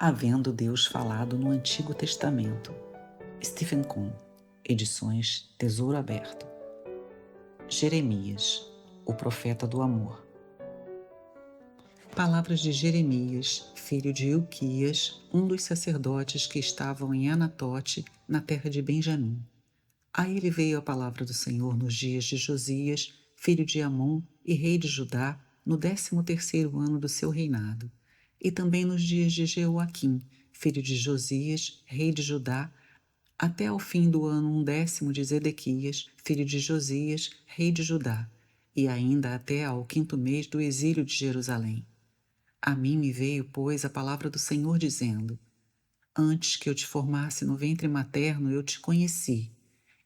Havendo Deus falado no Antigo Testamento. Stephen Kuhn, Edições Tesouro Aberto. Jeremias, o profeta do amor. Palavras de Jeremias, filho de Ilquias, um dos sacerdotes que estavam em Anatote, na terra de Benjamim. A ele veio a palavra do Senhor nos dias de Josias, filho de Amon e rei de Judá, no 13º ano do seu reinado, e também nos dias de Jeoaquim, filho de Josias, rei de Judá, até ao fim do ano 10º de Zedequias, filho de Josias, rei de Judá, e ainda até ao 5º mês do exílio de Jerusalém. A mim me veio, pois, a palavra do Senhor dizendo: Antes que eu te formasse no ventre materno, eu te conheci,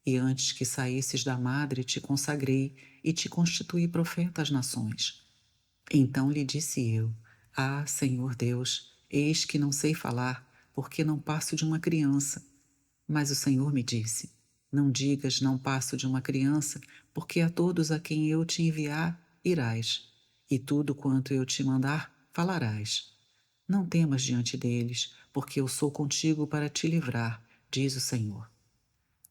e antes que saísses da madre, te consagrei e te constituí profeta às nações. Então lhe disse eu: Ah, Senhor Deus, eis que não sei falar, porque não passo de uma criança. Mas o Senhor me disse: Não digas, não passo de uma criança, porque a todos a quem eu te enviar, irás, e tudo quanto eu te mandar, falarás. Não temas diante deles, porque eu sou contigo para te livrar, diz o Senhor.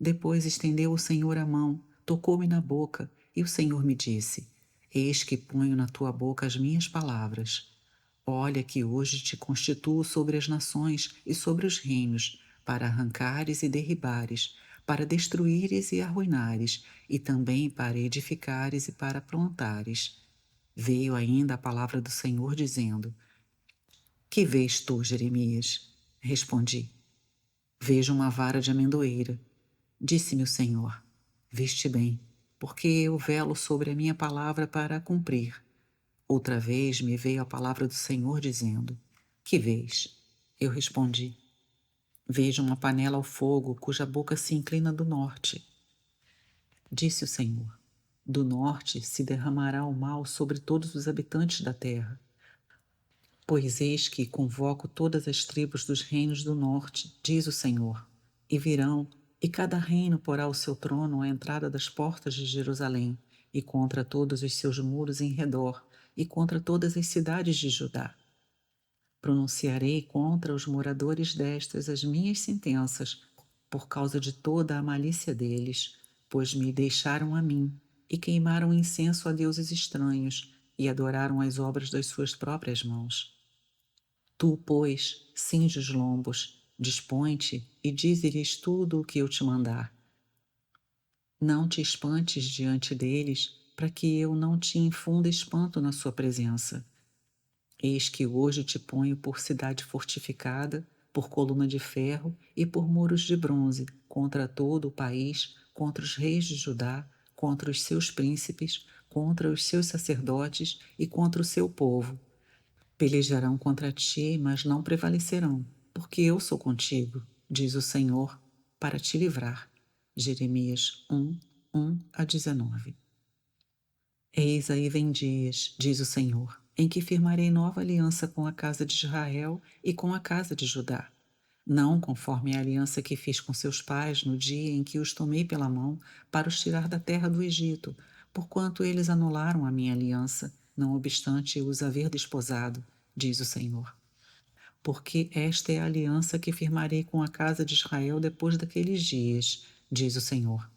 Depois estendeu o Senhor a mão, tocou-me na boca, e o Senhor me disse: Eis que ponho na tua boca as minhas palavras. Olha que hoje te constituo sobre as nações e sobre os reinos, para arrancares e derribares, para destruíres e arruinares, e também para edificares e para plantares. Veio ainda a palavra do Senhor dizendo: Que vês tu, Jeremias? Respondi: Vejo uma vara de amendoeira. Disse-me o Senhor: Viste bem, porque eu velo sobre a minha palavra para a cumprir. Outra vez me veio a palavra do Senhor dizendo: Que vês? Eu respondi: Vejo uma panela ao fogo cuja boca se inclina do norte. Disse o Senhor: Do norte se derramará o mal sobre todos os habitantes da terra. Pois eis que convoco todas as tribos dos reinos do norte, diz o Senhor, e virão, e cada reino porá o seu trono à entrada das portas de Jerusalém, e contra todos os seus muros em redor, e contra todas as cidades de Judá. Pronunciarei contra os moradores destas as minhas sentenças, por causa de toda a malícia deles, pois me deixaram a mim, e queimaram incenso a deuses estranhos, e adoraram as obras das suas próprias mãos. Tu, pois, cinge os lombos, dispõe-te e dize-lhes tudo o que eu te mandar. Não te espantes diante deles, para que eu não te infunda espanto na sua presença. Eis que hoje te ponho por cidade fortificada, por coluna de ferro e por muros de bronze, contra todo o país, contra os reis de Judá, contra os seus príncipes, contra os seus sacerdotes e contra o seu povo. Pelejarão contra ti, mas não prevalecerão, porque eu sou contigo, diz o Senhor, para te livrar. Jeremias 1:1-19. Eis aí vem dias, diz o Senhor, em que firmarei nova aliança com a casa de Israel e com a casa de Judá. Não conforme a aliança que fiz com seus pais no dia em que os tomei pela mão para os tirar da terra do Egito, porquanto eles anularam a minha aliança, não obstante eu os haver desposado, diz o Senhor. Porque esta é a aliança que firmarei com a casa de Israel depois daqueles dias, diz o Senhor.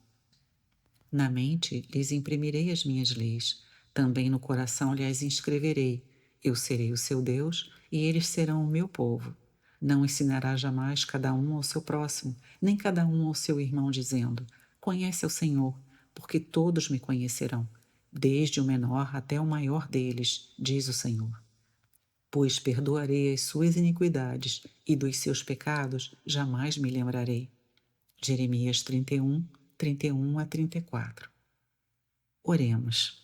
Na mente lhes imprimirei as minhas leis, também no coração lhes inscreverei. Eu serei o seu Deus e eles serão o meu povo. Não ensinará jamais cada um ao seu próximo, nem cada um ao seu irmão, dizendo: Conhece ao Senhor, porque todos me conhecerão, desde o menor até o maior deles, diz o Senhor. Pois perdoarei as suas iniquidades e dos seus pecados jamais me lembrarei. Jeremias 31:31-34. Oremos.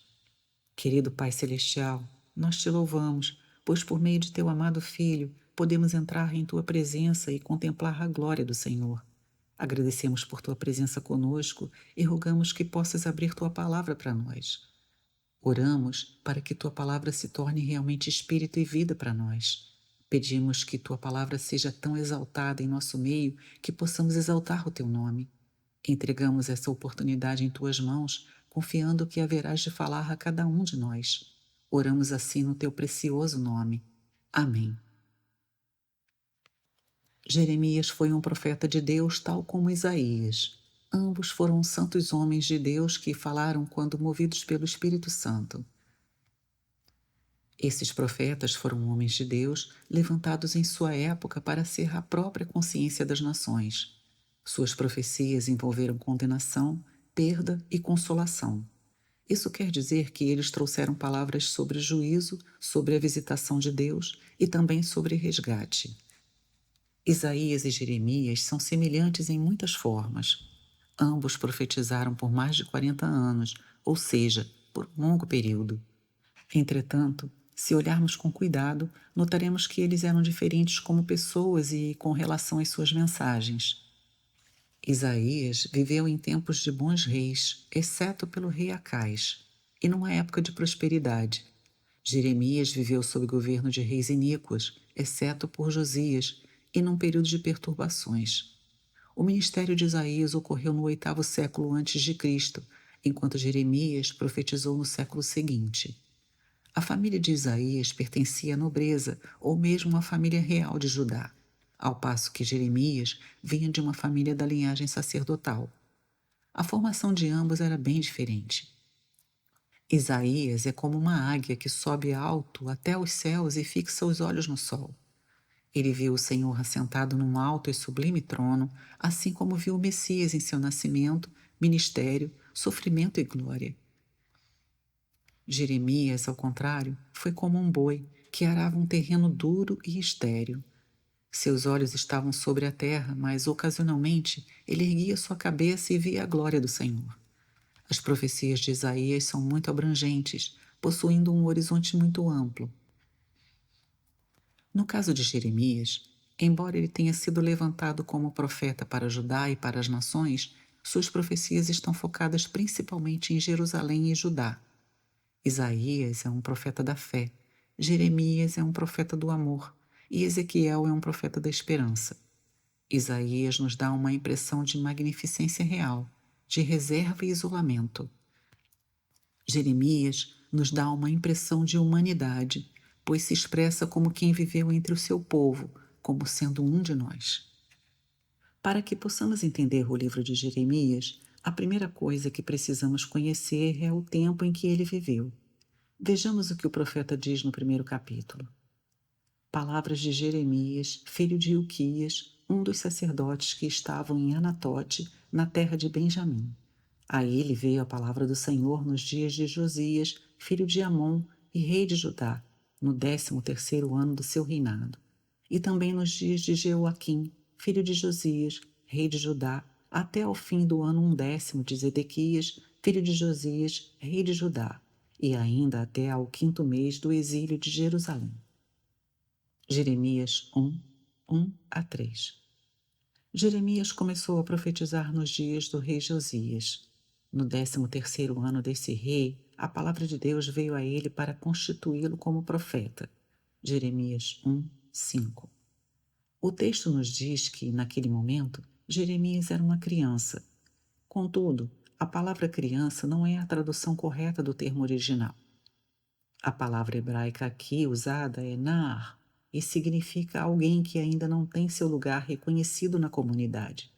Querido Pai Celestial, nós te louvamos, pois por meio de teu amado Filho podemos entrar em tua presença e contemplar a glória do Senhor. Agradecemos por tua presença conosco e rogamos que possas abrir tua palavra para nós. Oramos para que tua palavra se torne realmente espírito e vida para nós. Pedimos que tua palavra seja tão exaltada em nosso meio que possamos exaltar o teu nome. Entregamos essa oportunidade em tuas mãos, confiando que haverás de falar a cada um de nós. Oramos assim no teu precioso nome. Amém. Jeremias foi um profeta de Deus, tal como Isaías. Ambos foram santos homens de Deus que falaram quando movidos pelo Espírito Santo. Esses profetas foram homens de Deus levantados em sua época para ser a própria consciência das nações. Suas profecias envolveram condenação, perda e consolação. Isso quer dizer que eles trouxeram palavras sobre juízo, sobre a visitação de Deus e também sobre resgate. Isaías e Jeremias são semelhantes em muitas formas. Ambos profetizaram por mais de 40 anos, ou seja, por um longo período. Entretanto, se olharmos com cuidado, notaremos que eles eram diferentes como pessoas e com relação às suas mensagens. Isaías viveu em tempos de bons reis, exceto pelo rei Acais, e numa época de prosperidade. Jeremias viveu sob governo de reis iníquos, exceto por Josias, e num período de perturbações. O ministério de Isaías ocorreu no 8º século antes de Cristo, enquanto Jeremias profetizou no século seguinte. A família de Isaías pertencia à nobreza ou mesmo à família real de Judá, ao passo que Jeremias vinha de uma família da linhagem sacerdotal. A formação de ambos era bem diferente. Isaías é como uma águia que sobe alto até os céus e fixa os olhos no sol. Ele viu o Senhor assentado num alto e sublime trono, assim como viu o Messias em seu nascimento, ministério, sofrimento e glória. Jeremias, ao contrário, foi como um boi que arava um terreno duro e estéril. Seus olhos estavam sobre a terra, mas ocasionalmente ele erguia sua cabeça e via a glória do Senhor. As profecias de Isaías são muito abrangentes, possuindo um horizonte muito amplo. No caso de Jeremias, embora ele tenha sido levantado como profeta para Judá e para as nações, suas profecias estão focadas principalmente em Jerusalém e Judá. Isaías é um profeta da fé, Jeremias é um profeta do amor e Ezequiel é um profeta da esperança. Isaías nos dá uma impressão de magnificência real, de reserva e isolamento. Jeremias nos dá uma impressão de humanidade, pois se expressa como quem viveu entre o seu povo, como sendo um de nós. Para que possamos entender o livro de Jeremias, a primeira coisa que precisamos conhecer é o tempo em que ele viveu. Vejamos o que o profeta diz no primeiro capítulo. Palavras de Jeremias, filho de Ilquias, um dos sacerdotes que estavam em Anatote, na terra de Benjamim. A ele veio a palavra do Senhor nos dias de Josias, filho de Amon e rei de Judá, no 13º ano do seu reinado, e também nos dias de Jeoaquim, filho de Josias, rei de Judá, até ao fim do ano 10º de Zedequias, filho de Josias, rei de Judá, e ainda até ao 5º mês do exílio de Jerusalém. Jeremias 1, 1-3. Jeremias começou a profetizar nos dias do rei Josias. No 13º ano desse rei, a palavra de Deus veio a ele para constituí-lo como profeta. Jeremias 1, 5. O texto nos diz que, naquele momento, Jeremias era uma criança. Contudo, a palavra criança não é a tradução correta do termo original. A palavra hebraica aqui usada é nar e significa alguém que ainda não tem seu lugar reconhecido na comunidade.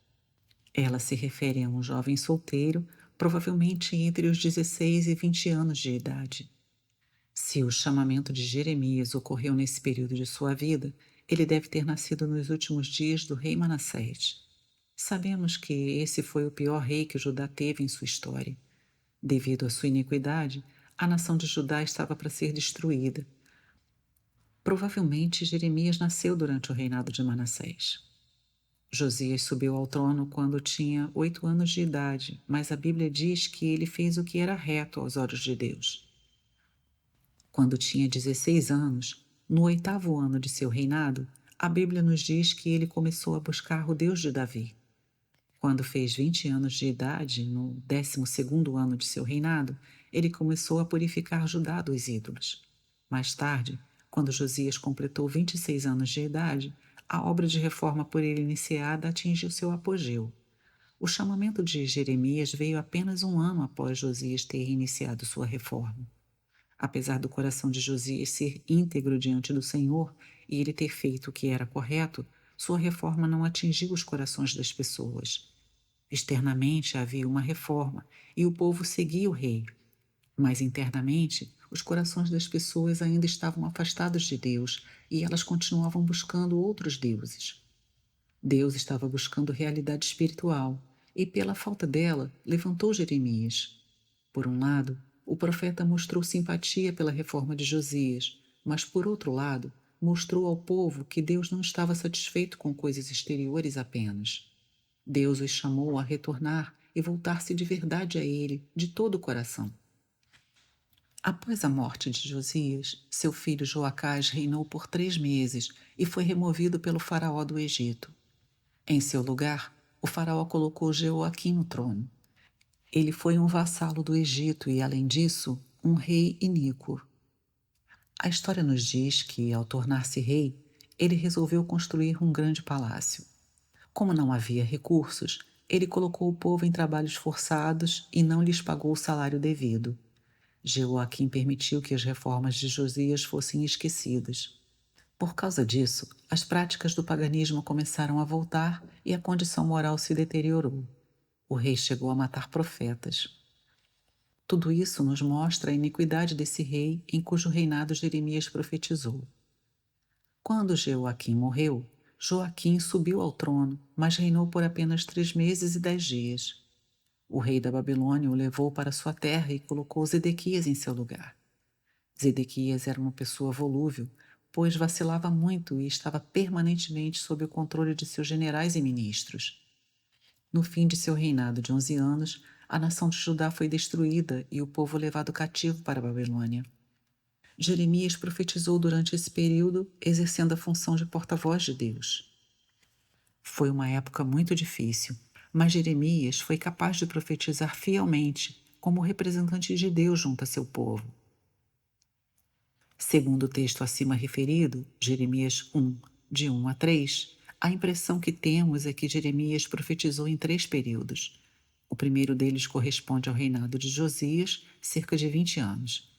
Ela se refere a um jovem solteiro, provavelmente entre os 16 e 20 anos de idade. Se o chamamento de Jeremias ocorreu nesse período de sua vida, ele deve ter nascido nos últimos dias do rei Manassés. Sabemos que esse foi o pior rei que Judá teve em sua história. Devido à sua iniquidade, a nação de Judá estava para ser destruída. Provavelmente Jeremias nasceu durante o reinado de Manassés. Josias subiu ao trono quando tinha 8 anos de idade, mas a Bíblia diz que ele fez o que era reto aos olhos de Deus. Quando tinha 16 anos, no 8º ano de seu reinado, a Bíblia nos diz que ele começou a buscar o Deus de Davi. Quando fez 20 anos de idade, no 12º ano de seu reinado, ele começou a purificar Judá dos ídolos. Mais tarde, quando Josias completou 26 anos de idade, a obra de reforma por ele iniciada atingiu seu apogeu. O chamamento de Jeremias veio apenas um ano após Josias ter iniciado sua reforma. Apesar do coração de Josias ser íntegro diante do Senhor e ele ter feito o que era correto, sua reforma não atingiu os corações das pessoas. Externamente havia uma reforma e o povo seguia o rei, mas internamente os corações das pessoas ainda estavam afastados de Deus e elas continuavam buscando outros deuses. Deus estava buscando realidade espiritual e, pela falta dela, levantou Jeremias. Por um lado, o profeta mostrou simpatia pela reforma de Josias, mas, por outro lado, mostrou ao povo que Deus não estava satisfeito com coisas exteriores apenas. Deus os chamou a retornar e voltar-se de verdade a Ele, de todo o coração. Após a morte de Josias, seu filho Joacás reinou por 3 meses e foi removido pelo faraó do Egito. Em seu lugar, o faraó colocou Jeoaquim no trono. Ele foi um vassalo do Egito e, além disso, um rei iníquo. A história nos diz que, ao tornar-se rei, ele resolveu construir um grande palácio. Como não havia recursos, ele colocou o povo em trabalhos forçados e não lhes pagou o salário devido. Jeoaquim permitiu que as reformas de Josias fossem esquecidas. Por causa disso, as práticas do paganismo começaram a voltar e a condição moral se deteriorou. O rei chegou a matar profetas. Tudo isso nos mostra a iniquidade desse rei em cujo reinado Jeremias profetizou. Quando Jeoaquim morreu, Joaquim subiu ao trono, mas reinou por apenas 3 meses e 10 dias. O rei da Babilônia o levou para sua terra e colocou Zedequias em seu lugar. Zedequias era uma pessoa volúvel, pois vacilava muito e estava permanentemente sob o controle de seus generais e ministros. No fim de seu reinado de 11 anos, a nação de Judá foi destruída e o povo levado cativo para a Babilônia. Jeremias profetizou durante esse período, exercendo a função de porta-voz de Deus. Foi uma época muito difícil, mas Jeremias foi capaz de profetizar fielmente, como representante de Deus junto a seu povo. Segundo o texto acima referido, Jeremias 1, de 1 a 3, a impressão que temos é que Jeremias profetizou em 3 períodos. O primeiro deles corresponde ao reinado de Josias, cerca de 20 anos,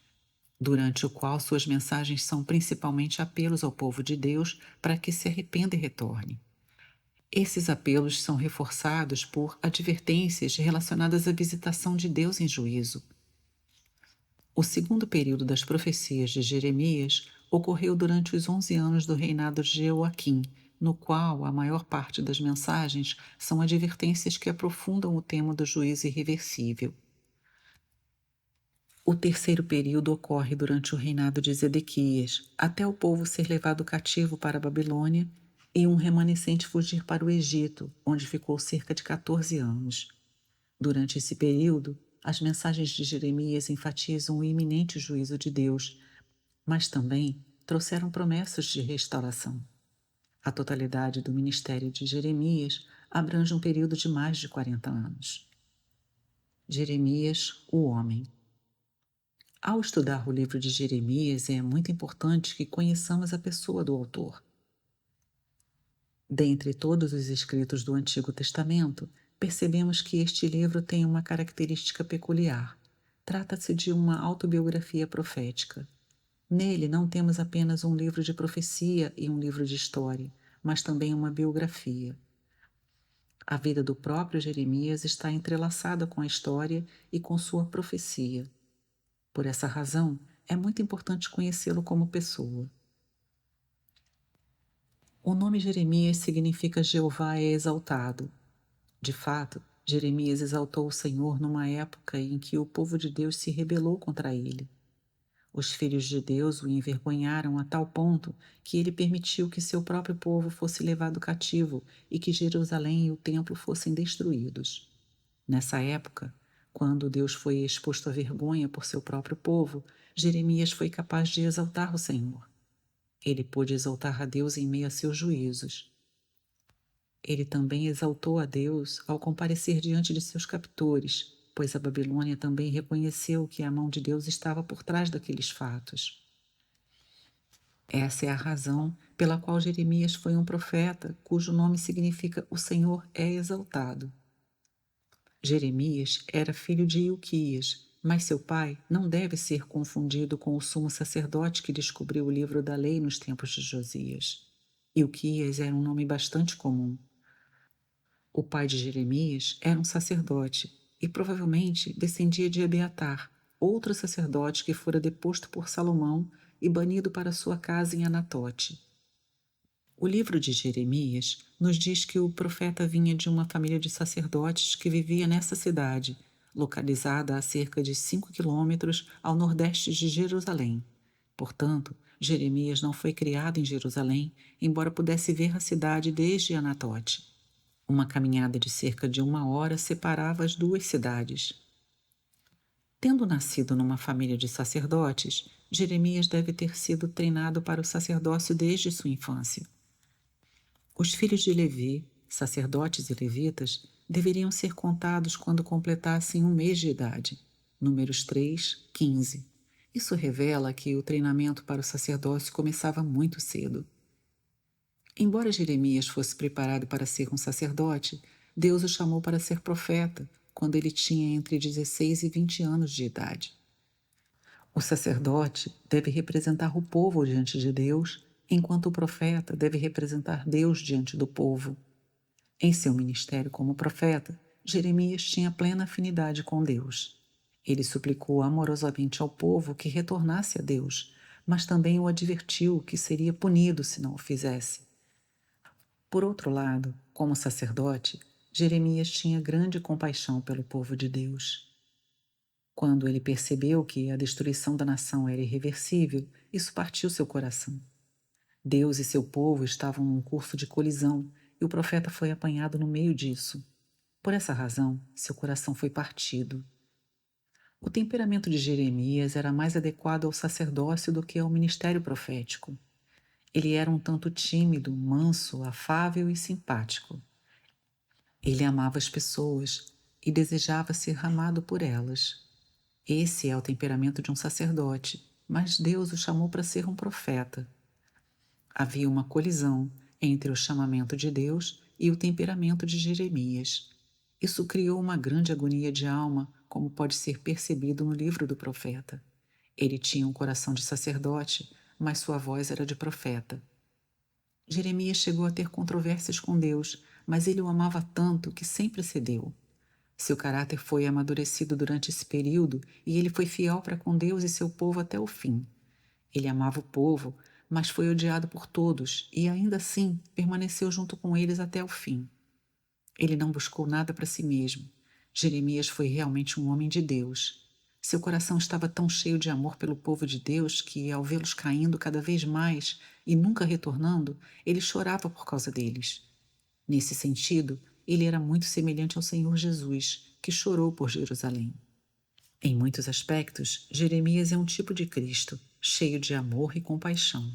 durante o qual suas mensagens são principalmente apelos ao povo de Deus para que se arrependa e retorne. Esses apelos são reforçados por advertências relacionadas à visitação de Deus em juízo. O segundo período das profecias de Jeremias ocorreu durante os 11 anos do reinado de Jeoaquim, no qual a maior parte das mensagens são advertências que aprofundam o tema do juízo irreversível. O terceiro período ocorre durante o reinado de Zedequias, até o povo ser levado cativo para a Babilônia e um remanescente fugir para o Egito, onde ficou cerca de 14 anos. Durante esse período, as mensagens de Jeremias enfatizam o iminente juízo de Deus, mas também trouxeram promessas de restauração. A totalidade do ministério de Jeremias abrange um período de mais de 40 anos. Jeremias, o homem. Ao estudar o livro de Jeremias, é muito importante que conheçamos a pessoa do autor. Dentre todos os escritos do Antigo Testamento, percebemos que este livro tem uma característica peculiar. Trata-se de uma autobiografia profética. Nele não temos apenas um livro de profecia e um livro de história, mas também uma biografia. A vida do próprio Jeremias está entrelaçada com a história e com sua profecia. Por essa razão, é muito importante conhecê-lo como pessoa. O nome Jeremias significa Jeová é exaltado. De fato, Jeremias exaltou o Senhor numa época em que o povo de Deus se rebelou contra ele. Os filhos de Deus o envergonharam a tal ponto que ele permitiu que seu próprio povo fosse levado cativo e que Jerusalém e o templo fossem destruídos. Nessa época, quando Deus foi exposto à vergonha por seu próprio povo, Jeremias foi capaz de exaltar o Senhor. Ele pôde exaltar a Deus em meio a seus juízos. Ele também exaltou a Deus ao comparecer diante de seus captores, pois a Babilônia também reconheceu que a mão de Deus estava por trás daqueles fatos. Essa é a razão pela qual Jeremias foi um profeta cujo nome significa o Senhor é exaltado. Jeremias era filho de Ilquias, mas seu pai não deve ser confundido com o sumo sacerdote que descobriu o livro da lei nos tempos de Josias. Ilquias era um nome bastante comum. O pai de Jeremias era um sacerdote e provavelmente descendia de Abiatar, outro sacerdote que fora deposto por Salomão e banido para sua casa em Anatote. O livro de Jeremias nos diz que o profeta vinha de uma família de sacerdotes que vivia nessa cidade, localizada a cerca de 5 quilômetros ao nordeste de Jerusalém. Portanto, Jeremias não foi criado em Jerusalém, embora pudesse ver a cidade desde Anatote. Uma caminhada de cerca de 1 hora separava as duas cidades. Tendo nascido numa família de sacerdotes, Jeremias deve ter sido treinado para o sacerdócio desde sua infância. Os filhos de Levi, sacerdotes e levitas, deveriam ser contados quando completassem 1 mês de idade. Números 3, 15. Isso revela que o treinamento para o sacerdócio começava muito cedo. Embora Jeremias fosse preparado para ser um sacerdote, Deus o chamou para ser profeta quando ele tinha entre 16 e 20 anos de idade. O sacerdote deve representar o povo diante de Deus, enquanto o profeta deve representar Deus diante do povo. Em seu ministério como profeta, Jeremias tinha plena afinidade com Deus. Ele suplicou amorosamente ao povo que retornasse a Deus, mas também o advertiu que seria punido se não o fizesse. Por outro lado, como sacerdote, Jeremias tinha grande compaixão pelo povo de Deus. Quando ele percebeu que a destruição da nação era irreversível, isso partiu seu coração. Deus e seu povo estavam num curso de colisão e o profeta foi apanhado no meio disso. Por essa razão, seu coração foi partido. O temperamento de Jeremias era mais adequado ao sacerdócio do que ao ministério profético. Ele era um tanto tímido, manso, afável e simpático. Ele amava as pessoas e desejava ser amado por elas. Esse é o temperamento de um sacerdote, mas Deus o chamou para ser um profeta. Havia uma colisão entre o chamamento de Deus e o temperamento de Jeremias. Isso criou uma grande agonia de alma, como pode ser percebido no livro do profeta. Ele tinha um coração de sacerdote, mas sua voz era de profeta. Jeremias chegou a ter controvérsias com Deus, mas ele o amava tanto que sempre cedeu. Seu caráter foi amadurecido durante esse período e ele foi fiel para com Deus e seu povo até o fim. Ele amava o povo, mas foi odiado por todos e, ainda assim, permaneceu junto com eles até o fim. Ele não buscou nada para si mesmo. Jeremias foi realmente um homem de Deus. Seu coração estava tão cheio de amor pelo povo de Deus que, ao vê-los caindo cada vez mais e nunca retornando, ele chorava por causa deles. Nesse sentido, ele era muito semelhante ao Senhor Jesus, que chorou por Jerusalém. Em muitos aspectos, Jeremias é um tipo de Cristo, cheio de amor e compaixão.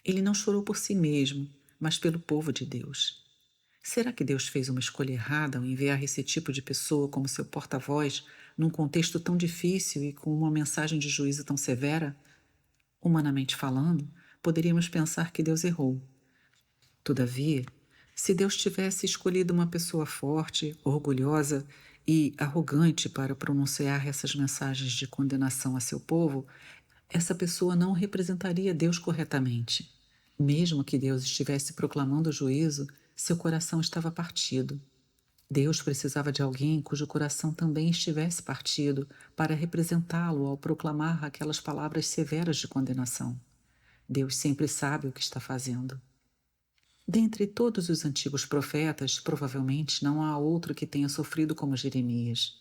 Ele não chorou por si mesmo, mas pelo povo de Deus. Será que Deus fez uma escolha errada ao enviar esse tipo de pessoa como seu porta-voz num contexto tão difícil e com uma mensagem de juízo tão severa? Humanamente falando, poderíamos pensar que Deus errou. Todavia, se Deus tivesse escolhido uma pessoa forte, orgulhosa e arrogante para pronunciar essas mensagens de condenação a seu povo, essa pessoa não representaria Deus corretamente. Mesmo que Deus estivesse proclamando o juízo, seu coração estava partido. Deus precisava de alguém cujo coração também estivesse partido para representá-lo ao proclamar aquelas palavras severas de condenação. Deus sempre sabe o que está fazendo. Dentre todos os antigos profetas, provavelmente não há outro que tenha sofrido como Jeremias.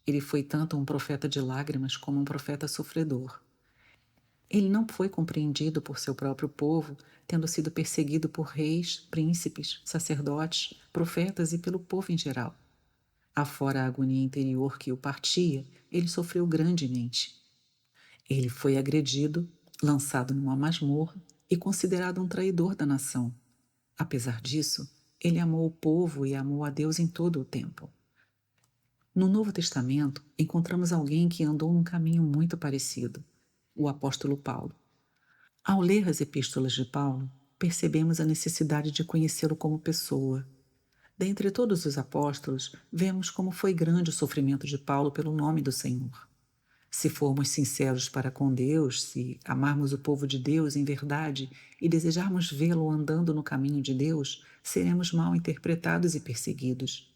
Ele foi tanto um profeta de lágrimas como um profeta sofredor. Ele não foi compreendido por seu próprio povo, tendo sido perseguido por reis, príncipes, sacerdotes, profetas e pelo povo em geral. Afora a agonia interior que o partia, ele sofreu grandemente. Ele foi agredido, lançado numa masmorra e considerado um traidor da nação. Apesar disso, ele amou o povo e amou a Deus em todo o tempo. No Novo Testamento, encontramos alguém que andou num caminho muito parecido, o apóstolo Paulo. Ao ler as epístolas de Paulo, percebemos a necessidade de conhecê-lo como pessoa. Dentre todos os apóstolos, vemos como foi grande o sofrimento de Paulo pelo nome do Senhor. Se formos sinceros para com Deus, se amarmos o povo de Deus em verdade e desejarmos vê-lo andando no caminho de Deus, seremos mal interpretados e perseguidos.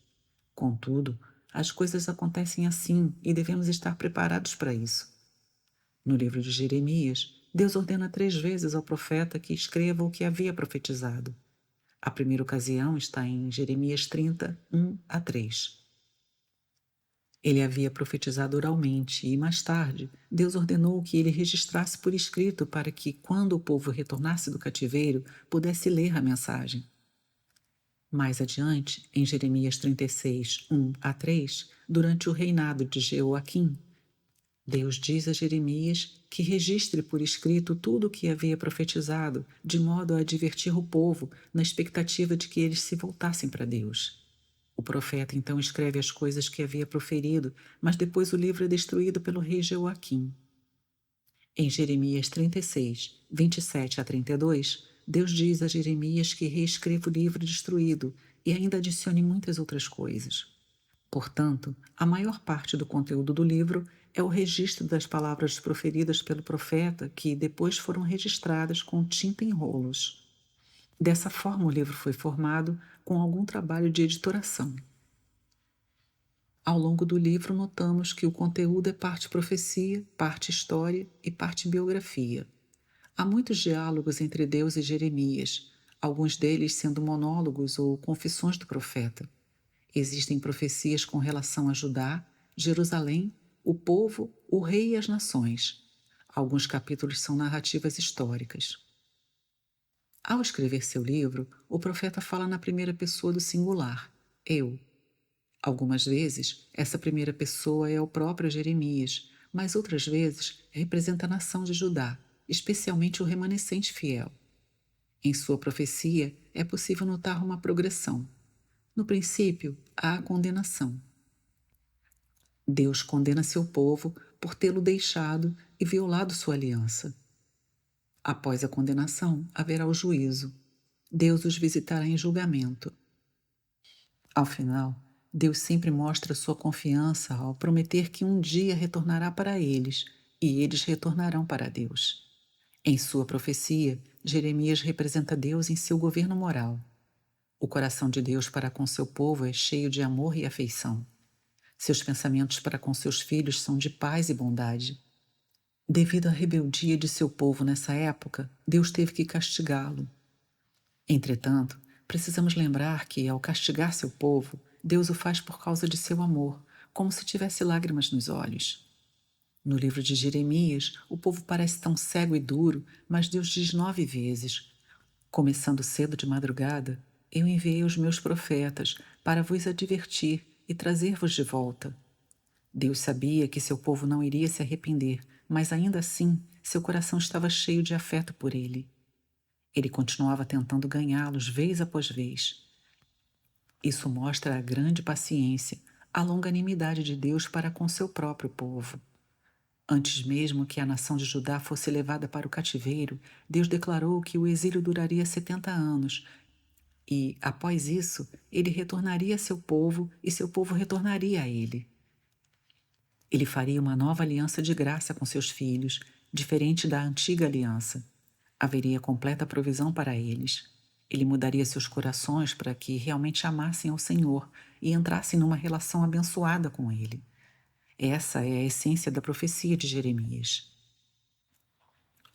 Contudo, as coisas acontecem assim e devemos estar preparados para isso. No livro de Jeremias, Deus ordena 3 vezes ao profeta que escreva o que havia profetizado. A primeira ocasião está em Jeremias 30, 1-3. Ele havia profetizado oralmente e, mais tarde, Deus ordenou que ele registrasse por escrito para que, quando o povo retornasse do cativeiro, pudesse ler a mensagem. Mais adiante, em Jeremias 36, 1-3, durante o reinado de Jeoaquim, Deus diz a Jeremias que registre por escrito tudo o que havia profetizado, de modo a advertir o povo, na expectativa de que eles se voltassem para Deus. O profeta então escreve as coisas que havia proferido, mas depois o livro é destruído pelo rei Jeoaquim. Em Jeremias 36, 27-32, Deus diz a Jeremias que reescreva o livro destruído e ainda adicione muitas outras coisas. Portanto, a maior parte do conteúdo do livro é o registro das palavras proferidas pelo profeta que depois foram registradas com tinta em rolos. Dessa forma, o livro foi formado com algum trabalho de editoração. Ao longo do livro, notamos que o conteúdo é parte profecia, parte história e parte biografia. Há muitos diálogos entre Deus e Jeremias, alguns deles sendo monólogos ou confissões do profeta. Existem profecias com relação a Judá, Jerusalém, o povo, o rei e as nações. Alguns capítulos são narrativas históricas. Ao escrever seu livro, o profeta fala na primeira pessoa do singular, eu. Algumas vezes, essa primeira pessoa é o próprio Jeremias, mas outras vezes representa a nação de Judá, especialmente o remanescente fiel. Em sua profecia, é possível notar uma progressão. No princípio, há a condenação. Deus condena seu povo por tê-lo deixado e violado sua aliança. Após a condenação, haverá o juízo. Deus os visitará em julgamento. Ao final, Deus sempre mostra sua confiança ao prometer que um dia retornará para eles e eles retornarão para Deus. Em sua profecia, Jeremias representa Deus em seu governo moral. O coração de Deus para com seu povo é cheio de amor e afeição. Seus pensamentos para com seus filhos são de paz e bondade. Devido à rebeldia de seu povo nessa época, Deus teve que castigá-lo. Entretanto, precisamos lembrar que, ao castigar seu povo, Deus o faz por causa de seu amor, como se tivesse lágrimas nos olhos. No livro de Jeremias, o povo parece tão cego e duro, mas Deus diz 9 vezes: começando cedo de madrugada, eu enviei os meus profetas para vos advertir e trazer-vos de volta. Deus sabia que seu povo não iria se arrepender, mas ainda assim seu coração estava cheio de afeto por ele. Ele continuava tentando ganhá-los vez após vez. Isso mostra a grande paciência, a longanimidade de Deus para com seu próprio povo. Antes mesmo que a nação de Judá fosse levada para o cativeiro, Deus declarou que o exílio duraria 70 anos e, após isso, ele retornaria a seu povo e seu povo retornaria a ele. Ele faria uma nova aliança de graça com seus filhos, diferente da antiga aliança. Haveria completa provisão para eles. Ele mudaria seus corações para que realmente amassem ao Senhor e entrassem numa relação abençoada com Ele. Essa é a essência da profecia de Jeremias.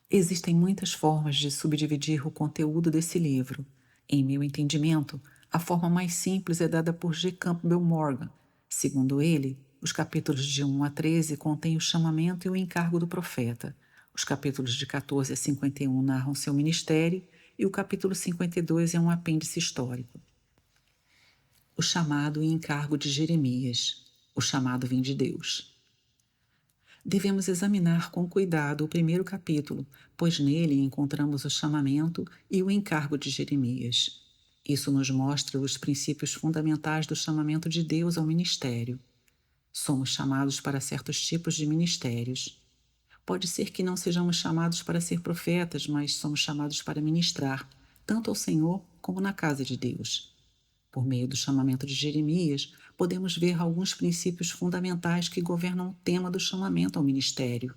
Existem muitas formas de subdividir o conteúdo desse livro. Em meu entendimento, a forma mais simples é dada por G. Campbell Morgan. Segundo ele, os capítulos de 1-13 contêm o chamamento e o encargo do profeta. Os capítulos de 14-51 narram seu ministério e o capítulo 52 é um apêndice histórico. O chamado e encargo de Jeremias. O chamado vem de Deus. Devemos examinar com cuidado o primeiro capítulo, pois nele encontramos o chamamento e o encargo de Jeremias. Isso nos mostra os princípios fundamentais do chamamento de Deus ao ministério. Somos chamados para certos tipos de ministérios. Pode ser que não sejamos chamados para ser profetas, mas somos chamados para ministrar, tanto ao Senhor como na casa de Deus. Por meio do chamamento de Jeremias, podemos ver alguns princípios fundamentais que governam o tema do chamamento ao ministério.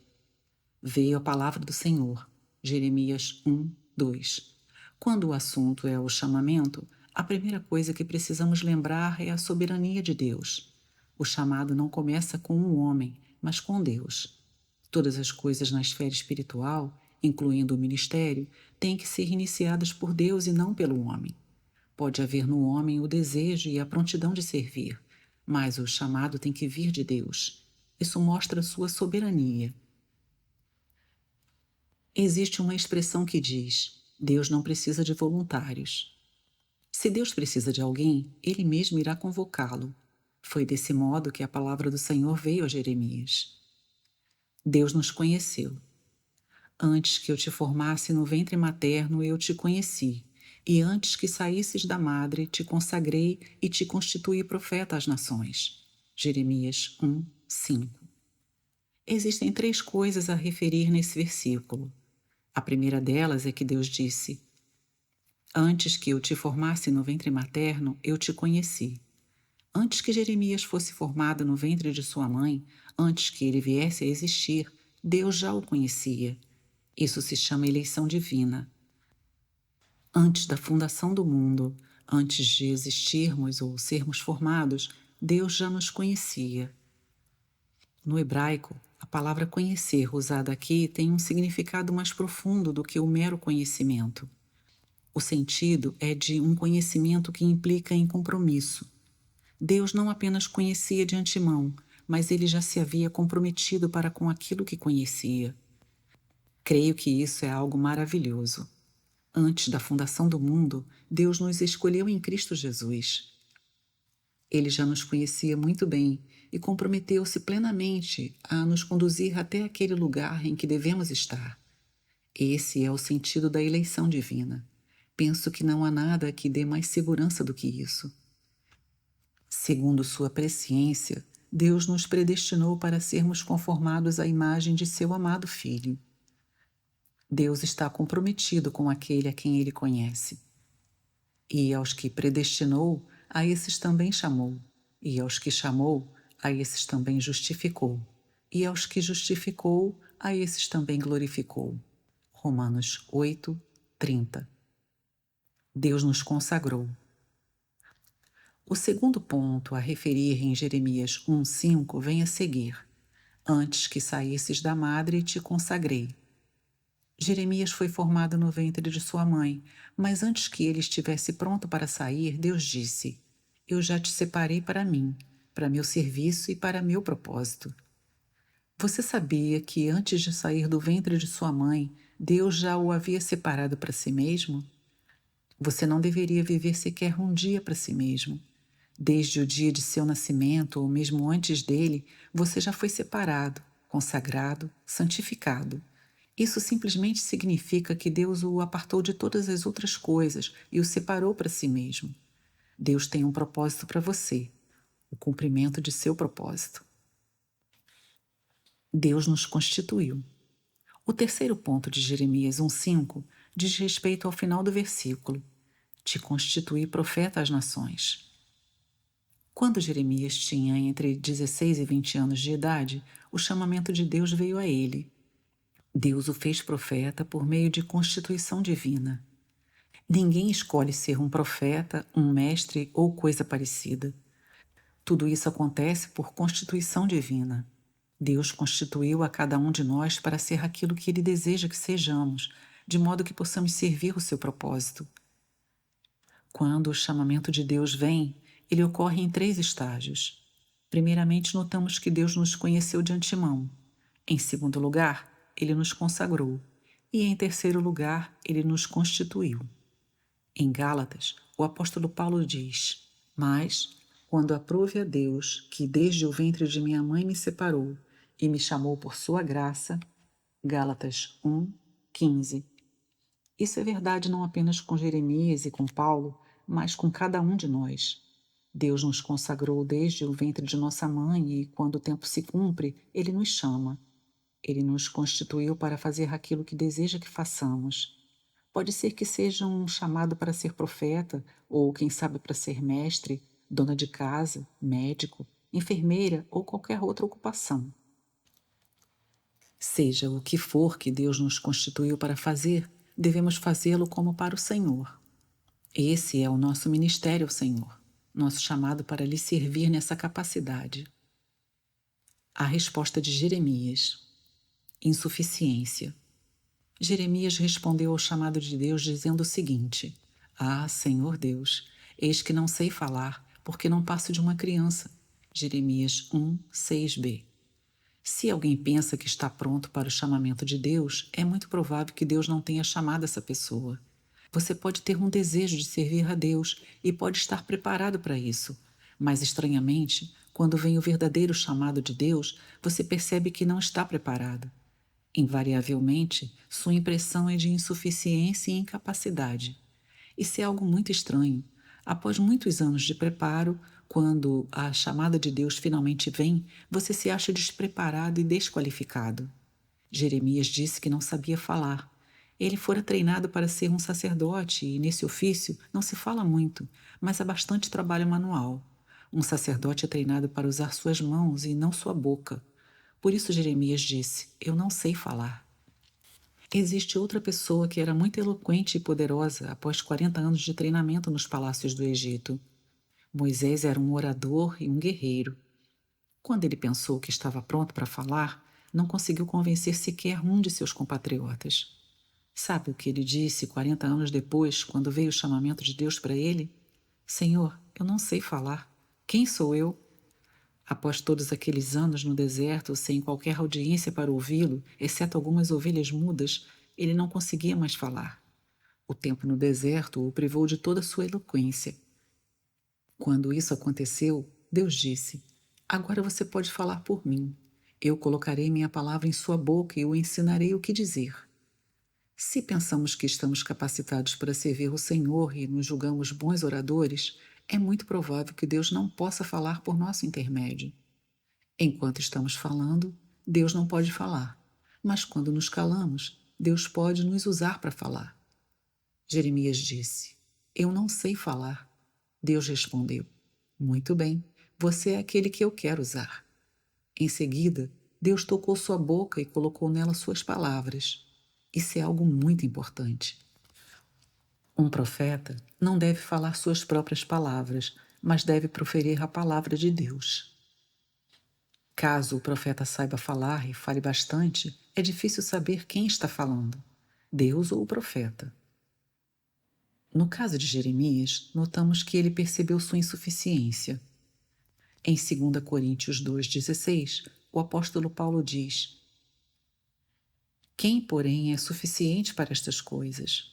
Veio a palavra do Senhor, Jeremias 1:2. Quando o assunto é o chamamento, a primeira coisa que precisamos lembrar é a soberania de Deus. O chamado não começa com um homem, mas com Deus. Todas as coisas na esfera espiritual, incluindo o ministério, têm que ser iniciadas por Deus e não pelo homem. Pode haver no homem o desejo e a prontidão de servir, mas o chamado tem que vir de Deus. Isso mostra sua soberania. Existe uma expressão que diz: Deus não precisa de voluntários. Se Deus precisa de alguém, ele mesmo irá convocá-lo. Foi desse modo que a palavra do Senhor veio a Jeremias. Deus nos conheceu. Antes que eu te formasse no ventre materno, eu te conheci, e antes que saísses da madre, te consagrei e te constituí profeta às nações. Jeremias 1:5. Existem 3 coisas a referir nesse versículo. A primeira delas é que Deus disse: Antes que eu te formasse no ventre materno, eu te conheci. Antes que Jeremias fosse formado no ventre de sua mãe, antes que ele viesse a existir, Deus já o conhecia. Isso se chama eleição divina. Antes da fundação do mundo, antes de existirmos ou sermos formados, Deus já nos conhecia. No hebraico, a palavra conhecer usada aqui tem um significado mais profundo do que o mero conhecimento. O sentido é de um conhecimento que implica em compromisso. Deus não apenas conhecia de antemão, mas ele já se havia comprometido para com aquilo que conhecia. Creio que isso é algo maravilhoso. Antes da fundação do mundo, Deus nos escolheu em Cristo Jesus. Ele já nos conhecia muito bem e comprometeu-se plenamente a nos conduzir até aquele lugar em que devemos estar. Esse é o sentido da eleição divina. Penso que não há nada que dê mais segurança do que isso. Segundo sua presciência, Deus nos predestinou para sermos conformados à imagem de seu amado Filho. Deus está comprometido com aquele a quem ele conhece. E aos que predestinou, a esses também chamou. E aos que chamou, a esses também justificou. E aos que justificou, a esses também glorificou. Romanos 8:30. Deus nos consagrou. O segundo ponto a referir em Jeremias 1:5 vem a seguir. Antes que saísses da madre, te consagrei. Jeremias foi formado no ventre de sua mãe, mas antes que ele estivesse pronto para sair, Deus disse: Eu já te separei para mim, para meu serviço e para meu propósito. Você sabia que antes de sair do ventre de sua mãe, Deus já o havia separado para si mesmo? Você não deveria viver sequer um dia para si mesmo. Desde o dia de seu nascimento, ou mesmo antes dele, você já foi separado, consagrado, santificado. Isso simplesmente significa que Deus o apartou de todas as outras coisas e o separou para si mesmo. Deus tem um propósito para você, o cumprimento de seu propósito. Deus nos constituiu. O terceiro ponto de Jeremias 1:5 diz respeito ao final do versículo: Te constituí profeta às nações. Quando Jeremias tinha entre 16 e 20 anos de idade, o chamamento de Deus veio a ele. Deus o fez profeta por meio de constituição divina. Ninguém escolhe ser um profeta, um mestre ou coisa parecida. Tudo isso acontece por constituição divina. Deus constituiu a cada um de nós para ser aquilo que Ele deseja que sejamos, de modo que possamos servir o seu propósito. Quando o chamamento de Deus vem, ele ocorre em 3 estágios. Primeiramente, notamos que Deus nos conheceu de antemão. Em segundo lugar, ele nos consagrou. E em terceiro lugar, ele nos constituiu. Em Gálatas, o apóstolo Paulo diz: Mas, quando aprouve a Deus, que desde o ventre de minha mãe me separou e me chamou por sua graça, Gálatas 1:15. Isso é verdade não apenas com Jeremias e com Paulo, mas com cada um de nós. Deus nos consagrou desde o ventre de nossa mãe e, quando o tempo se cumpre, Ele nos chama. Ele nos constituiu para fazer aquilo que deseja que façamos. Pode ser que seja um chamado para ser profeta, ou quem sabe para ser mestre, dona de casa, médico, enfermeira ou qualquer outra ocupação. Seja o que for que Deus nos constituiu para fazer, devemos fazê-lo como para o Senhor. Esse é o nosso ministério ao Senhor, nosso chamado para lhe servir nessa capacidade. A resposta de Jeremias: insuficiência. Jeremias respondeu ao chamado de Deus dizendo o seguinte: Ah, Senhor Deus, eis que não sei falar, porque não passo de uma criança. Jeremias 1, 6b. Se alguém pensa que está pronto para o chamamento de Deus, é muito provável que Deus não tenha chamado essa pessoa. Você pode ter um desejo de servir a Deus e pode estar preparado para isso, mas estranhamente, quando vem o verdadeiro chamado de Deus, você percebe que não está preparado. Invariavelmente, sua impressão é de insuficiência e incapacidade. Isso é algo muito estranho. Após muitos anos de preparo, quando a chamada de Deus finalmente vem, você se acha despreparado e desqualificado. Jeremias disse que não sabia falar. Ele fora treinado para ser um sacerdote e, nesse ofício, não se fala muito, mas há bastante trabalho manual. Um sacerdote é treinado para usar suas mãos e não sua boca. Por isso Jeremias disse: Eu não sei falar. Existe outra pessoa que era muito eloquente e poderosa após 40 anos de treinamento nos palácios do Egito. Moisés era um orador e um guerreiro. Quando ele pensou que estava pronto para falar, não conseguiu convencer sequer um de seus compatriotas. Sabe o que ele disse 40 anos depois, quando veio o chamamento de Deus para ele? Senhor, eu não sei falar. Quem sou eu? Após todos aqueles anos no deserto, sem qualquer audiência para ouvi-lo, exceto algumas ovelhas mudas, ele não conseguia mais falar. O tempo no deserto o privou de toda sua eloquência. Quando isso aconteceu, Deus disse: Agora você pode falar por mim. Eu colocarei minha palavra em sua boca e o ensinarei o que dizer. Se pensamos que estamos capacitados para servir o Senhor e nos julgamos bons oradores, é muito provável que Deus não possa falar por nosso intermédio. Enquanto estamos falando, Deus não pode falar, mas quando nos calamos, Deus pode nos usar para falar. Jeremias disse: Eu não sei falar. Deus respondeu: Muito bem, você é aquele que eu quero usar. Em seguida, Deus tocou sua boca e colocou nela suas palavras. Isso é algo muito importante. Um profeta não deve falar suas próprias palavras, mas deve proferir a palavra de Deus. Caso o profeta saiba falar e fale bastante, é difícil saber quem está falando, Deus ou o profeta. No caso de Jeremias, notamos que ele percebeu sua insuficiência. Em 2 Coríntios 2,16, o apóstolo Paulo diz: Quem, porém, é suficiente para estas coisas?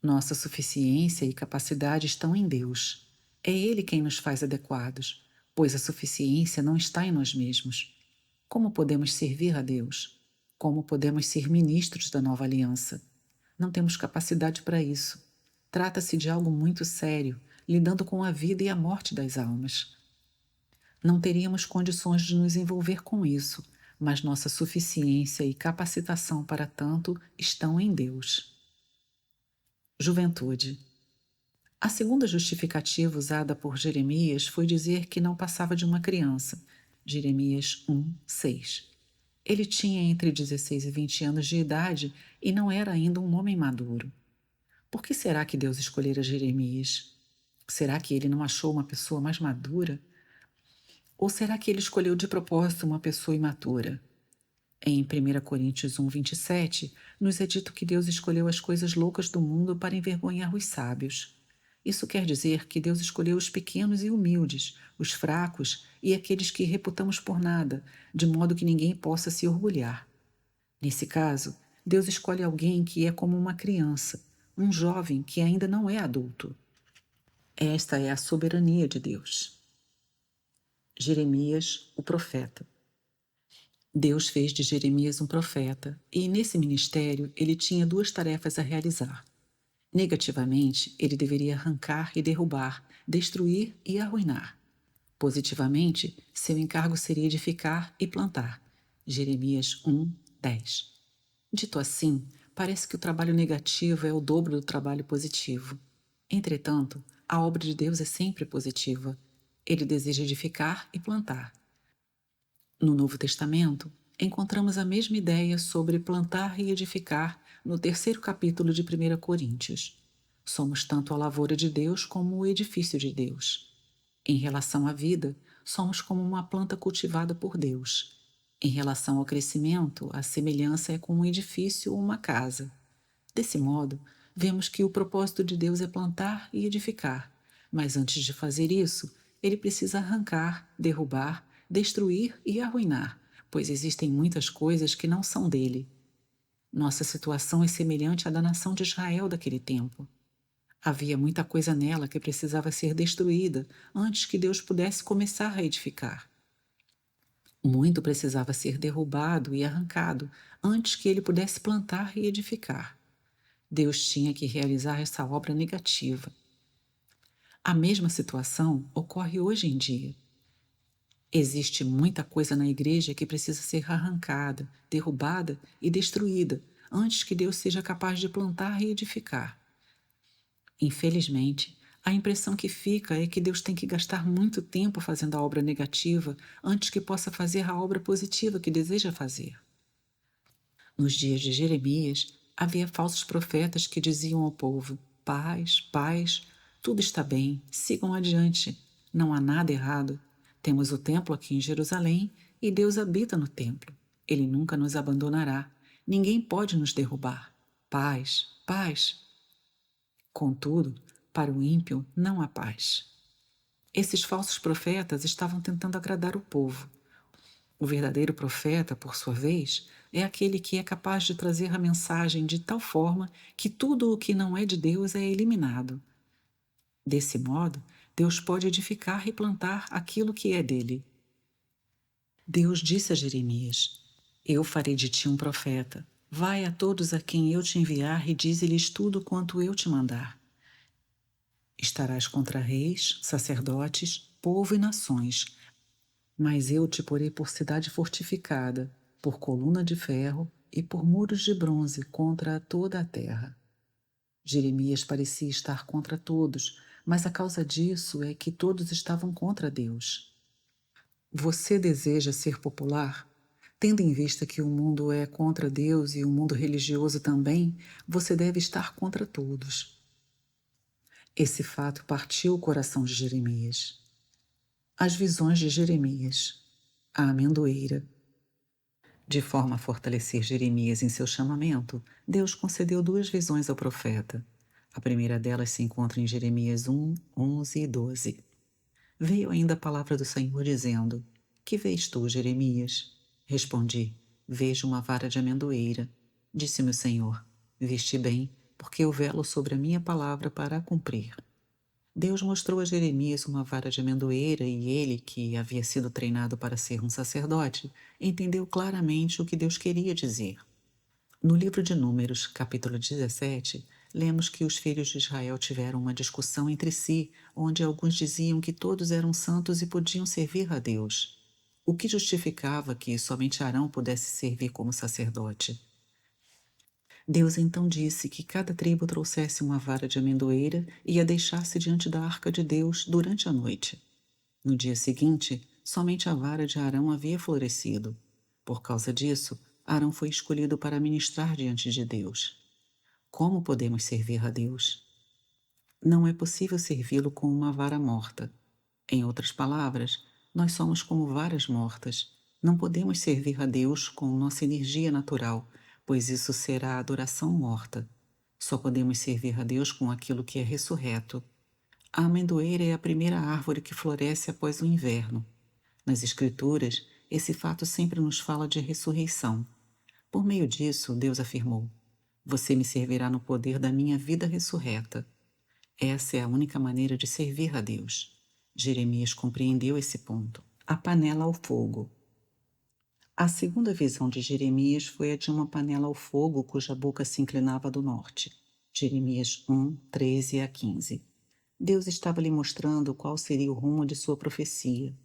Nossa suficiência e capacidade estão em Deus. É Ele quem nos faz adequados, pois a suficiência não está em nós mesmos. Como podemos servir a Deus? Como podemos ser ministros da nova aliança? Não temos capacidade para isso. Trata-se de algo muito sério, lidando com a vida e a morte das almas. Não teríamos condições de nos envolver com isso, mas nossa suficiência e capacitação para tanto estão em Deus. Juventude. A segunda justificativa usada por Jeremias foi dizer que não passava de uma criança. Jeremias 1, 6. Ele tinha entre 16 e 20 anos de idade e não era ainda um homem maduro. Por que será que Deus escolhera Jeremias? Será que ele não achou uma pessoa mais madura? Ou será que ele escolheu de propósito uma pessoa imatura? Em 1 Coríntios 1, 27, nos é dito que Deus escolheu as coisas loucas do mundo para envergonhar os sábios. Isso quer dizer que Deus escolheu os pequenos e humildes, os fracos e aqueles que reputamos por nada, de modo que ninguém possa se orgulhar. Nesse caso, Deus escolhe alguém que é como uma criança, um jovem que ainda não é adulto. Esta é a soberania de Deus. Jeremias, o profeta. Deus fez de Jeremias um profeta e, nesse ministério, ele tinha duas tarefas a realizar. Negativamente, ele deveria arrancar e derrubar, destruir e arruinar. Positivamente, seu encargo seria edificar e plantar. Jeremias 1, 10. Dito assim, parece que o trabalho negativo é o dobro do trabalho positivo. Entretanto, a obra de Deus é sempre positiva. Ele deseja edificar e plantar. No Novo Testamento, encontramos a mesma ideia sobre plantar e edificar no terceiro capítulo de 1 Coríntios. Somos tanto a lavoura de Deus como o edifício de Deus. Em relação à vida, somos como uma planta cultivada por Deus. Em relação ao crescimento, a semelhança é com um edifício ou uma casa. Desse modo, vemos que o propósito de Deus é plantar e edificar, mas antes de fazer isso, ele precisa arrancar, derrubar, destruir e arruinar, pois existem muitas coisas que não são dele. Nossa situação é semelhante à da nação de Israel daquele tempo. Havia muita coisa nela que precisava ser destruída antes que Deus pudesse começar a edificar. Muito precisava ser derrubado e arrancado antes que ele pudesse plantar e edificar. Deus tinha que realizar essa obra negativa. A mesma situação ocorre hoje em dia. Existe muita coisa na igreja que precisa ser arrancada, derrubada e destruída antes que Deus seja capaz de plantar e edificar. Infelizmente, a impressão que fica é que Deus tem que gastar muito tempo fazendo a obra negativa antes que possa fazer a obra positiva que deseja fazer. Nos dias de Jeremias, havia falsos profetas que diziam ao povo: paz, paz, tudo está bem, sigam adiante, não há nada errado. Temos o templo aqui em Jerusalém e Deus habita no templo. Ele nunca nos abandonará, ninguém pode nos derrubar. Paz, paz. Contudo, para o ímpio não há paz. Esses falsos profetas estavam tentando agradar o povo. O verdadeiro profeta, por sua vez, é aquele que é capaz de trazer a mensagem de tal forma que tudo o que não é de Deus é eliminado. Desse modo, Deus pode edificar e plantar aquilo que é dele. Deus disse a Jeremias: Eu farei de ti um profeta. Vai a todos a quem eu te enviar e dize-lhes tudo quanto eu te mandar. Estarás contra reis, sacerdotes, povo e nações, mas eu te porei por cidade fortificada, por coluna de ferro e por muros de bronze contra toda a terra. Jeremias parecia estar contra todos, mas a causa disso é que todos estavam contra Deus. Você deseja ser popular? Tendo em vista que o mundo é contra Deus e o mundo religioso também, você deve estar contra todos. Esse fato partiu o coração de Jeremias. As visões de Jeremias. A amendoeira. De forma a fortalecer Jeremias em seu chamamento, Deus concedeu 2 visões ao profeta. A primeira delas se encontra em Jeremias 1, 11 e 12. Veio ainda a palavra do Senhor dizendo: Que vês tu, Jeremias? Respondi: Vejo uma vara de amendoeira. Disse-me o Senhor: Viste bem, porque eu velo sobre a minha palavra para a cumprir. Deus mostrou a Jeremias uma vara de amendoeira e ele, que havia sido treinado para ser um sacerdote, entendeu claramente o que Deus queria dizer. No livro de Números, capítulo 17, lemos que os filhos de Israel tiveram uma discussão entre si, onde alguns diziam que todos eram santos e podiam servir a Deus, o que justificava que somente Arão pudesse servir como sacerdote. Deus então disse que cada tribo trouxesse uma vara de amendoeira e a deixasse diante da arca de Deus durante a noite. No dia seguinte, somente a vara de Arão havia florescido. Por causa disso, Arão foi escolhido para ministrar diante de Deus. Como podemos servir a Deus? Não é possível servi-lo com uma vara morta. Em outras palavras, nós somos como varas mortas. Não podemos servir a Deus com nossa energia natural, pois isso será adoração morta. Só podemos servir a Deus com aquilo que é ressurreto. A amendoeira é a primeira árvore que floresce após o inverno. Nas Escrituras, esse fato sempre nos fala de ressurreição. Por meio disso, Deus afirmou: Você me servirá no poder da minha vida ressurreta. Essa é a única maneira de servir a Deus. Jeremias compreendeu esse ponto. A panela ao fogo. A segunda visão de Jeremias foi a de uma panela ao fogo cuja boca se inclinava do norte. Jeremias 1, 13 a 15. Deus estava lhe mostrando qual seria o rumo de sua profecia.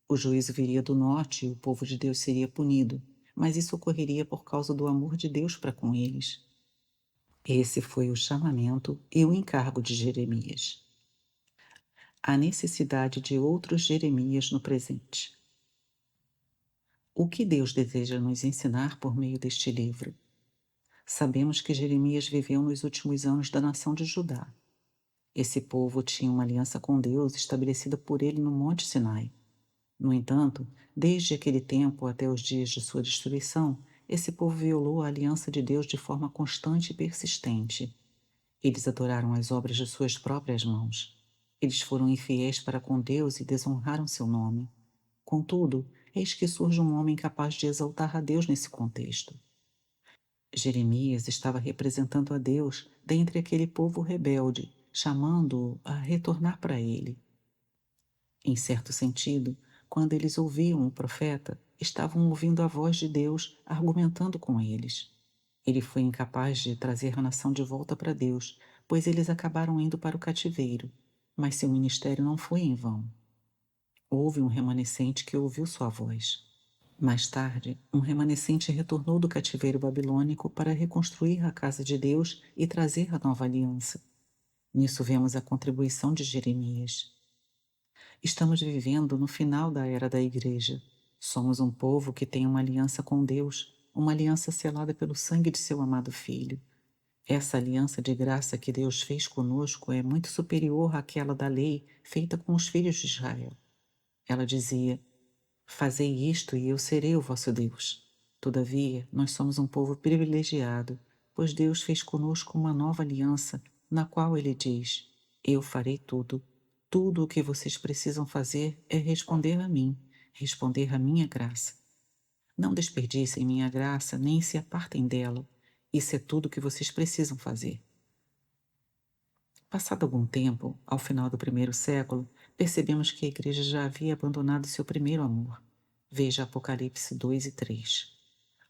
O juízo viria do norte e o povo de Deus seria punido, mas isso ocorreria por causa do amor de Deus para com eles. Esse foi o chamamento e o encargo de Jeremias. A necessidade de outros Jeremias no presente. O que Deus deseja nos ensinar por meio deste livro? Sabemos que Jeremias viveu nos últimos anos da nação de Judá. Esse povo tinha uma aliança com Deus estabelecida por ele no Monte Sinai. No entanto, desde aquele tempo até os dias de sua destruição, esse povo violou a aliança de Deus de forma constante e persistente. Eles adoraram as obras de suas próprias mãos. Eles foram infiéis para com Deus e desonraram seu nome. Contudo, eis que surge um homem capaz de exaltar a Deus nesse contexto. Jeremias estava representando a Deus dentre aquele povo rebelde, chamando-o a retornar para ele. Em certo sentido, quando eles ouviam o profeta, estavam ouvindo a voz de Deus argumentando com eles. Ele foi incapaz de trazer a nação de volta para Deus, pois eles acabaram indo para o cativeiro, mas seu ministério não foi em vão. Houve um remanescente que ouviu sua voz. Mais tarde, um remanescente retornou do cativeiro babilônico para reconstruir a casa de Deus e trazer a nova aliança. Nisso vemos a contribuição de Jeremias. Estamos vivendo no final da era da Igreja. Somos um povo que tem uma aliança com Deus, uma aliança selada pelo sangue de seu amado Filho. Essa aliança de graça que Deus fez conosco é muito superior àquela da lei feita com os filhos de Israel. Ela dizia: fazei isto e eu serei o vosso Deus. Todavia, nós somos um povo privilegiado, pois Deus fez conosco uma nova aliança, na qual Ele diz: eu farei tudo. Tudo o que vocês precisam fazer é responder a mim, responder à minha graça. Não desperdicem minha graça, nem se apartem dela. Isso é tudo o que vocês precisam fazer. Passado algum tempo, ao final do primeiro século, percebemos que a Igreja já havia abandonado seu primeiro amor. Veja Apocalipse 2 e 3.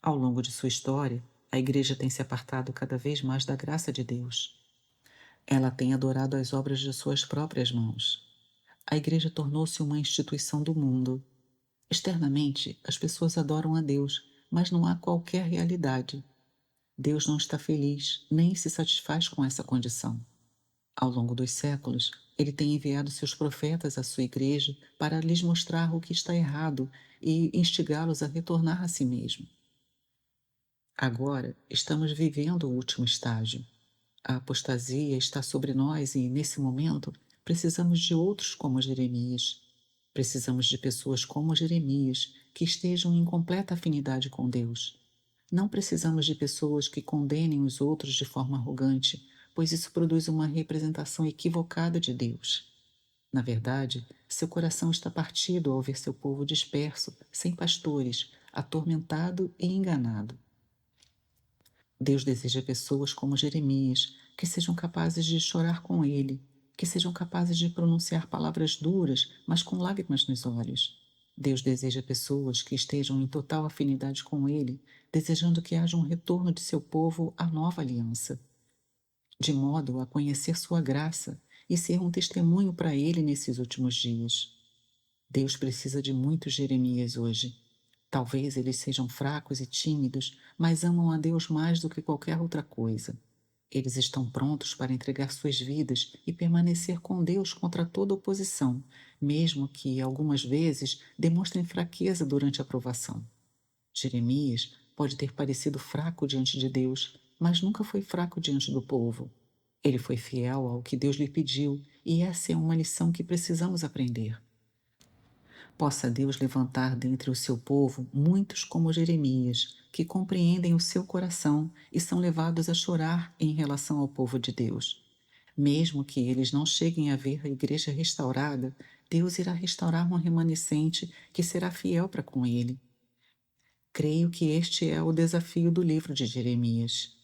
Ao longo de sua história, a Igreja tem se apartado cada vez mais da graça de Deus. Ela tem adorado as obras de suas próprias mãos. A Igreja tornou-se uma instituição do mundo. Externamente, as pessoas adoram a Deus, mas não há qualquer realidade. Deus não está feliz, nem se satisfaz com essa condição. Ao longo dos séculos, ele tem enviado seus profetas à sua igreja para lhes mostrar o que está errado e instigá-los a retornar a si mesmo. Agora, estamos vivendo o último estágio. A apostasia está sobre nós e, nesse momento, precisamos de outros como Jeremias. Precisamos de pessoas como Jeremias, que estejam em completa afinidade com Deus. Não precisamos de pessoas que condenem os outros de forma arrogante, pois isso produz uma representação equivocada de Deus. Na verdade, seu coração está partido ao ver seu povo disperso, sem pastores, atormentado e enganado. Deus deseja pessoas como Jeremias, que sejam capazes de chorar com ele, que sejam capazes de pronunciar palavras duras, mas com lágrimas nos olhos. Deus deseja pessoas que estejam em total afinidade com ele, desejando que haja um retorno de seu povo à nova aliança, de modo a conhecer sua graça e ser um testemunho para ele nesses últimos dias. Deus precisa de muitos Jeremias hoje. Talvez eles sejam fracos e tímidos, mas amam a Deus mais do que qualquer outra coisa. Eles estão prontos para entregar suas vidas e permanecer com Deus contra toda oposição, mesmo que, algumas vezes, demonstrem fraqueza durante a provação. Jeremias pode ter parecido fraco diante de Deus, mas nunca foi fraco diante do povo. Ele foi fiel ao que Deus lhe pediu, e essa é uma lição que precisamos aprender. Possa Deus levantar dentre o seu povo muitos como Jeremias, que compreendem o seu coração e são levados a chorar em relação ao povo de Deus. Mesmo que eles não cheguem a ver a igreja restaurada, Deus irá restaurar um remanescente que será fiel para com ele. Creio que este é o desafio do livro de Jeremias.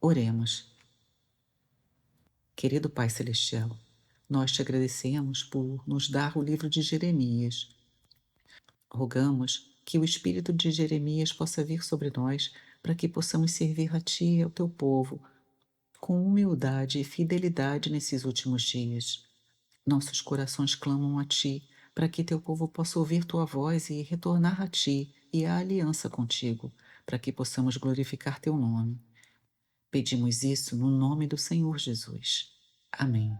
Oremos. Querido Pai Celestial, nós te agradecemos por nos dar o livro de Jeremias. Rogamos que o espírito de Jeremias possa vir sobre nós para que possamos servir a Ti e ao Teu povo com humildade e fidelidade nesses últimos dias. Nossos corações clamam a Ti para que Teu povo possa ouvir Tua voz e retornar a Ti e à aliança contigo, para que possamos glorificar Teu nome. Pedimos isso no nome do Senhor Jesus. Amém.